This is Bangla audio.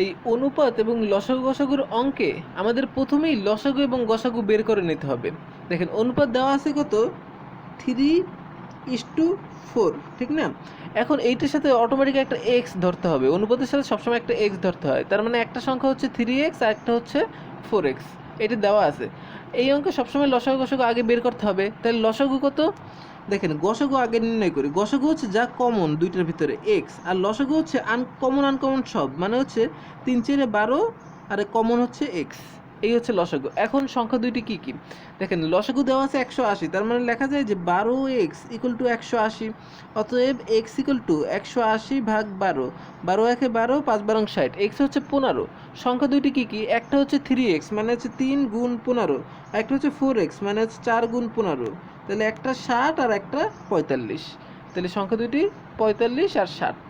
এই অনুপাত এবং লসাগু গসাগুর অঙ্কে আমাদের প্রথমেই লসাগু এবং গসাগু বের করে নিতে হবে। দেখেন অনুপাত দেওয়া আছে কত, 3:4, ঠিক না? এখন এইটার সাথে অটোমেটিক একটা এক্স ধরতে হবে, অনুপাতের সাথে সবসময় একটা এক্স ধরতে হয়। তার মানে একটা সংখ্যা হচ্ছে 3x আর একটা হচ্ছে 4x, এটা দেওয়া আছে। এই অঙ্কে সবসময় লসাগু গসাগু আগে বের করতে হবে। তাহলে লসাগু কত, দেখেন গসাগু আগে নির্ণয় করি। গসাগু হচ্ছে যা কমন দুইটার ভিতরে এক্স, আর লসাগু হচ্ছে আনকমন সব, মানে হচ্ছে 3×4 = 12, আর কমন হচ্ছে এক্স। এই হচ্ছে লসাগু। এখন সংখ্যা দুইটি কি কি দেখেন, লসাগু দেওয়া আছে 180, তার মানে লেখা যায় যে 12x = 180। অতএব x = 180/12, 12×1 = 12, 5×12 = 60, x হচ্ছে 15। সংখ্যা দুইটি কি কি, একটা হচ্ছে 3x মানে হচ্ছে 3×15, আর একটা হচ্ছে 4x মানে হচ্ছে 4×15। তাহলে একটা 60 আর একটা 45। তাহলে সংখ্যা দুইটি 45 আর 60।